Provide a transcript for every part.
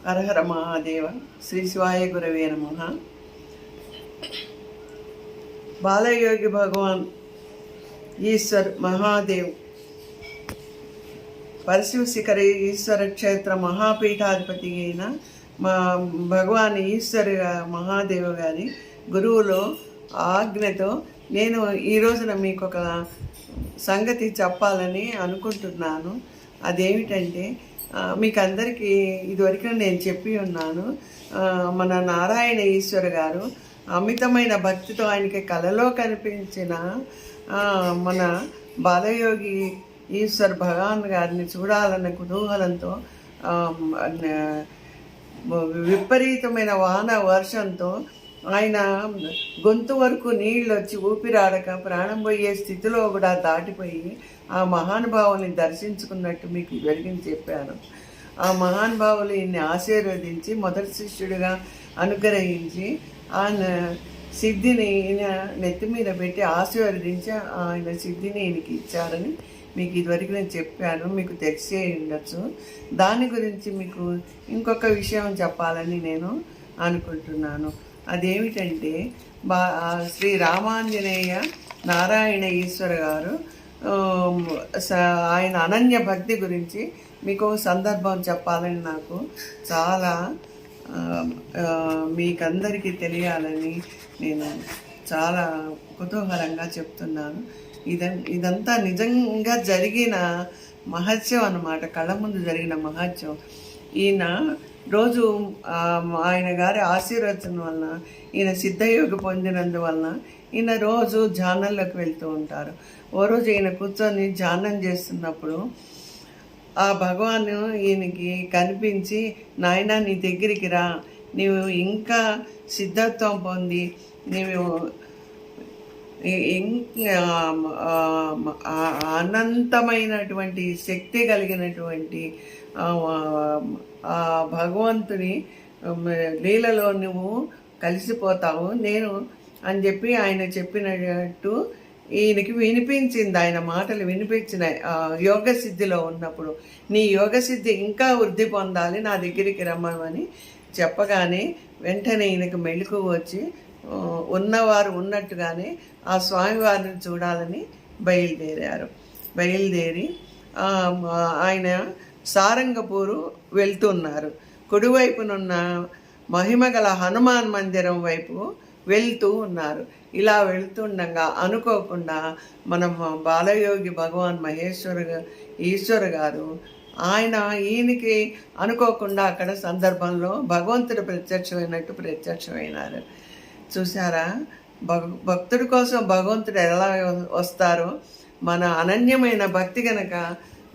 హరహర మహాదేవ. శ్రీ శివాయ గురవే నమః. బాలయోగి భగవాన్ ఈశ్వర్ మహాదేవ్ పరశివ శిఖర ఈశ్వర క్షేత్ర మహాపీఠాధిపతి అయిన మా భగవాన్ ఈశ్వర్ మహాదేవ్ గారి గురువులో ఆజ్ఞతో నేను ఈ రోజున మీకు ఒక సంగతి చెప్పాలని అనుకుంటున్నాను. అదేమిటంటే, మీకు అందరికీ ఇదివరకు నేను చెప్పి ఉన్నాను. మన నారాయణ ఈశ్వర్ గారు అమితమైన భక్తితో ఆయనకి కలలో కనిపించిన మన బాలయోగి ఈశ్వర్ భగవాన్ గారిని చూడాలన్న కుతూహలంతో విపరీతమైన వాన వర్షంతో ఆయన గొంతు వరకు నీళ్ళు వచ్చి ఊపిరాడక ప్రాణం పోయే స్థితిలో కూడా దాటిపోయి ఆ మహానుభావుని దర్శించుకున్నట్టు మీకు జరిగింది చెప్పాను. ఆ మహానుభావులు ఈయన్ని ఆశీర్వదించి మొదటి శిష్యుడిగా అనుగ్రహించి ఆయన సిద్ధిని ఈయన నెత్తి మీద పెట్టి ఆశీర్వదించి ఆయన సిద్ధిని ఈయనకి ఇచ్చారని మీకు ఇదివరకు నేను చెప్పాను. మీకు తెలిసే ఉండొచ్చు. దాని గురించి మీకు ఇంకొక విషయం చెప్పాలని నేను అనుకుంటున్నాను. అదేమిటంటే, శ్రీ రామాంజనేయ నారాయణ ఈశ్వర గారు ఆయన అనన్య భక్తి గురించి మీకు సందర్భం చెప్పాలని నాకు చాలా మీకందరికీ తెలియాలని నేను చాలా కుతూహలంగా చెప్తున్నాను. ఇదంతా నిజంగా జరిగిన మహత్యం అన్నమాట. కళ్ళ ముందు జరిగిన మహత్యం. ఈయన రోజు ఆయన గారి ఆశీర్వచనం వలన, ఈయన సిద్ధయోగి పొందినందువలన ఈయన రోజు ధ్యానంలోకి వెళ్తూ ఉంటారు. ఓ రోజు ఈయన కూర్చొని ధ్యానం చేస్తున్నప్పుడు ఆ భగవాను ఈయనకి కనిపించి, నాయనా నీ దగ్గరికి రా, నీవు ఇంకా సిద్ధత్వం పొంది నీవు అనంతమైనటువంటి శక్తి కలిగినటువంటి ఆ భగవంతుని లీలలో నువ్వు కలిసిపోతావు నేను అని చెప్పి ఆయన చెప్పినట్టు ఈయనకి వినిపించింది. ఆయన మాటలు వినిపించినాయి. యోగ సిద్ధిలో ఉన్నప్పుడు, నీ యోగ సిద్ధి ఇంకా వృద్ధి పొందాలి, నా దగ్గరికి రమ్మని చెప్పగానే వెంటనే ఈయనకి మెళుకు వచ్చి ఉన్నవారు ఉన్నట్టుగానే ఆ స్వామివారిని చూడాలని బయలుదేరి ఆయన సారంగపూరు వెళ్తున్నారు. కుడివైపునున్న మహిమగల హనుమాన్ మందిరం వైపు వెళ్తూ ఉన్నారు. ఇలా వెళ్తుండగా అనుకోకుండా మనం బాలయోగి భగవాన్ ఈశ్వర్ గారు ఈయనకి అనుకోకుండా అక్కడ సందర్భంలో భగవంతుడు ప్రత్యక్షమైనారు. చూసారా, భక్తుడి కోసం భగవంతుడు ఎలా వస్తారో, మన అనన్యమైన భక్తి గనక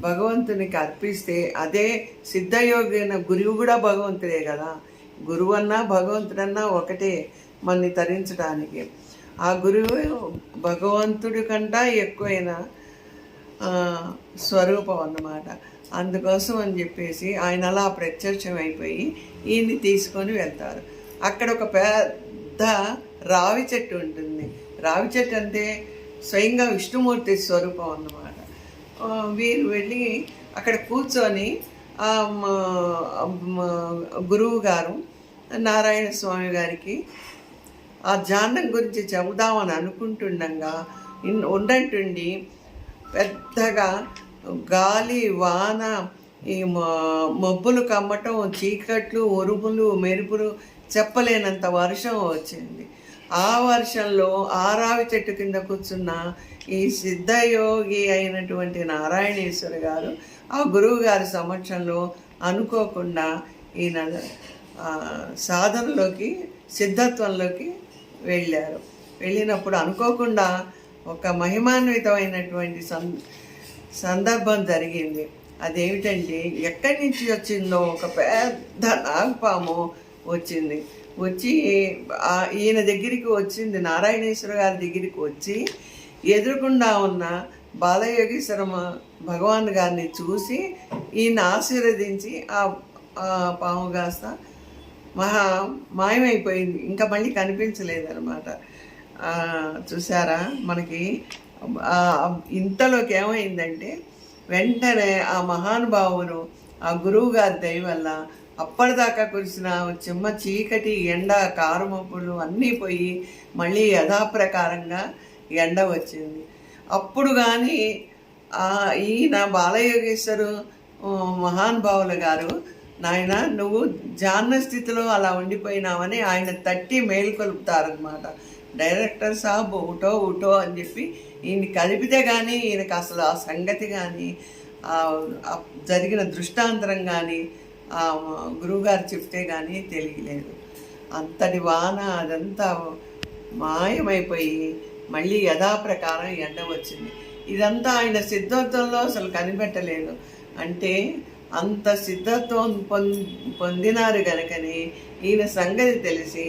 భగవంతునికి అర్పిస్తే, అదే సిద్ధయోగిన గురువు కూడా భగవంతుడే కదా. గురువు అన్నా భగవంతుడన్నా ఒకటే మనని తరించడానికి. ఆ గురువు భగవంతుడి కంటా ఎక్కువైన స్వరూపం అన్నమాట. అందుకోసం అని చెప్పేసి ఆయన అలా ప్రత్యక్షమైపోయి ఈయన్ని తీసుకొని వెళ్తారు. అక్కడ ఒక పెద్ద రావి చెట్టు ఉంటుంది. రావి చెట్టు అంటే స్వయంగా విష్ణుమూర్తి స్వరూపం అన్నమాట. వీరు వెళ్ళి అక్కడ కూర్చొని గురువు గారు నారాయణ స్వామి గారికి ఆ ధ్యానం గురించి చెబుదామని అనుకుంటుండగా ఉన్నట్టుండి పెద్దగా గాలి వాన, ఈ మబ్బులు కమ్మటం, చీకట్లు, ఉరుములు, మెరుపులు, చెప్పలేనంత వర్షం వచ్చింది. ఆ వర్షంలో ఆ రావి చెట్టు కింద కూర్చున్న ఈ సిద్ధయోగి అయినటువంటి నారాయణేశ్వర గారు ఆ గురువు గారి సమక్షంలో అనుకోకుండా ఈయన సాధనలోకి, సిద్ధత్వంలోకి వెళ్ళినప్పుడు అనుకోకుండా ఒక మహిమాన్వితమైనటువంటి సందర్భం జరిగింది. అదేమిటంటే, ఎక్కడి నుంచి వచ్చిందో ఒక పెద్ద నాగపాము వచ్చి ఈయన దగ్గరికి వచ్చింది. నారాయణేశ్వర గారి దగ్గరికి వచ్చి ఎదురుకుండా ఉన్న బాలయోగీశ్వర భగవాన్ గారిని చూసి ఈయన ఆశీర్వదించి ఆ పాము కాస్త మాయమైపోయింది. ఇంకా మళ్ళీ కనిపించలేదన్నమాట. చూసారా, మనకి ఇంతలోకి ఏమైందంటే, వెంటనే ఆ మహానుభావులు ఆ గురువు గారి దయ వల్ల అప్పటిదాకా కురిసిన చిమ్మ చీకటి ఎండ కారుమప్పులు అన్నీ పోయి మళ్ళీ యథాప్రకారంగా ఎండ వచ్చింది. అప్పుడు కానీ ఈయన బాలయోగేశ్వరు మహానుభావులు గారు, నాయన నువ్వు జాన్న స్థితిలో అలా ఉండిపోయినావని ఆయన తట్టి మేలుకొలుపుతారనమాట. డైరెక్టర్ సాబ్ ఉటో ఉటో అని చెప్పి ఈయన కలిపితే కానీ ఈయనకు అసలు ఆ సంగతి కానీ జరిగిన దృష్టాంతరం కానీ గురువుగారు చెప్తే కానీ తెలియలేదు. అంతటి వాన అదంతా మాయమైపోయి మళ్ళీ యథాప్రకారం ఎండ వచ్చింది. ఇదంతా ఆయన సిద్ధత్వంలో అసలు కనిపెట్టలేదు. అంటే అంత సిద్ధత్వం పొందినారు గనుకని ఈయన సంగతి తెలిసి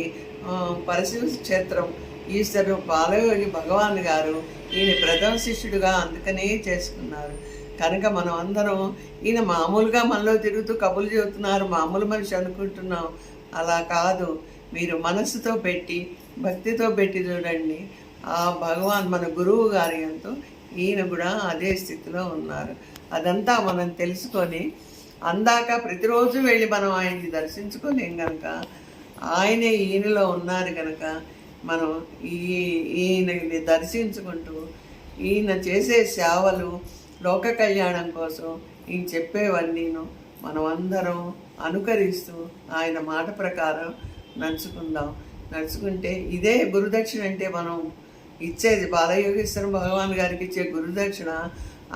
పరశివ క్షేత్రం ఈశ్వరు బాలయోగి భగవాన్ గారు ఈయన ప్రథమ శిష్యుడిగా అందుకనే చేసుకున్నారు. కనుక మనం అందరం ఈయన మామూలుగా మనలో తిరుగుతూ కబుర్లు చెబుతున్నారు, మామూలు మనిషి అనుకుంటున్నాం. అలా కాదు, మీరు మనసుతో పెట్టి భక్తితో పెట్టి చూడండి. ఆ భగవాన్ మన గురువు గారి ఎంతో ఈయన కూడా అదే స్థితిలో ఉన్నారు. అదంతా మనం తెలుసుకొని అందాక ప్రతిరోజు వెళ్ళి మనం ఆయన్ని దర్శించుకోలేం కనుక ఆయనే ఈయనలో ఉన్నారు కనుక మనం ఈయనని దర్శించుకుంటూ ఈయన చేసే సేవలు లోక కళ్యాణం కోసం ఈయన చెప్పేవన్నీను మనం అందరం అనుకరిస్తూ ఆయన మాట ప్రకారం నడుచుకుంటే ఇదే గురుదక్షిణ. అంటే మనం ఇచ్చేది బాలయోగేశ్వర భగవాన్ గారికి ఇచ్చే గురుదక్షిణ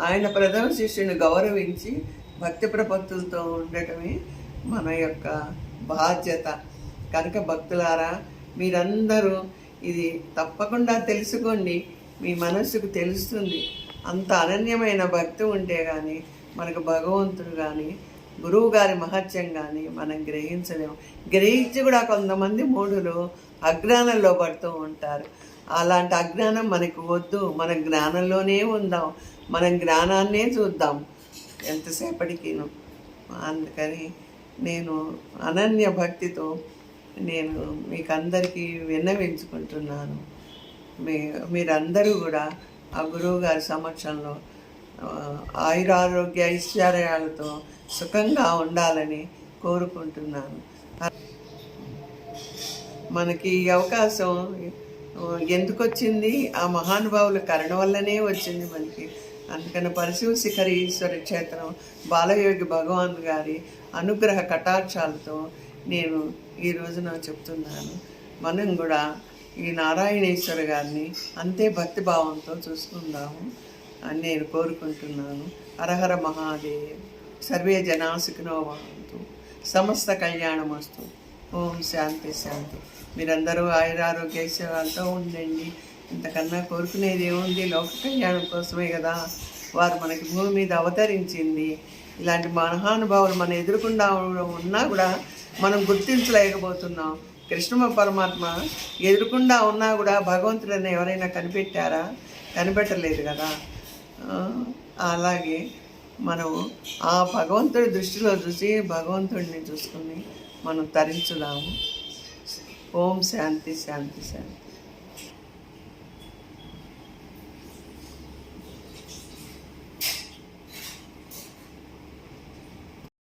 ఆయన ప్రథమ శిష్యుని గౌరవించి భక్తి ప్రపత్తులతో ఉండటమే మన యొక్క బాధ్యత. కనుక భక్తులారా, మీరందరూ ఇది తప్పకుండా తెలుసుకోండి. మీ మనస్సుకు తెలుస్తుంది. అంత అనన్యమైన భక్తి ఉంటే కానీ మనకు భగవంతుడు కానీ గురువు గారి మహత్యం కానీ మనం గ్రహించలేము. గ్రహించి కూడా కొంతమంది మూఢులు అజ్ఞానంలో పడుతూ ఉంటారు. అలాంటి అజ్ఞానం మనకు వద్దు. మన జ్ఞానంలోనే ఉందాం, మనం జ్ఞానాన్నే చూద్దాం ఎంతసేపటికిను. అందుకని నేను అనన్య భక్తితో నేను మీకు అందరికీ విన్నవించుకుంటున్నాను. మీరందరూ కూడా ఆ గురువు గారి సమక్షంలో ఆయురారోగ్య ఐశ్వర్యాలతో సుఖంగా ఉండాలని కోరుకుంటున్నాను. మనకి ఈ అవకాశం ఎందుకు వచ్చింది? ఆ మహానుభావుల కరుణ వల్లనే వచ్చింది మనకి. అందుకని పరశివ శిఖర ఈశ్వర క్షేత్రం బాలయోగి భగవాన్ గారి అనుగ్రహ కటాక్షాలతో నేను ఈ రోజున చెప్తున్నాను. మనం కూడా ఈ నారాయణేశ్వర గారిని అంతే భక్తిభావంతో చూసుకుందాము అని నేను కోరుకుంటున్నాను. హరహర మహాదేవ్. సర్వే జనా సుఖినో భవంతు. సమస్త కళ్యాణమస్తు. ఓం శాంతి శాంతి. మీరందరూ ఆయురారోగ్య ఐశ్వర్యాలతో ఉండండి. ఇంతకన్నా కోరుకునేది ఏముంది? లోక కళ్యాణం కోసమే కదా వారు మనకి భూమి మీద అవతరించింది. ఇలాంటి మహానుభావులు మన ఎదురుకుండా ఉన్నా కూడా మనం గుర్తించలేకపోతున్నాం. కృష్ణ పరమాత్మ ఎదురుకుండా ఉన్నా కూడా భగవంతుడని ఎవరైనా కనిపెట్టారా? కనిపెట్టలేదు కదా. అలాగే మనం ఆ భగవంతుడి దృష్టిలో చూసి భగవంతుడిని చూసుకుని మనం తరించుదాము. ఓం శాంతి శాంతి శాంతి.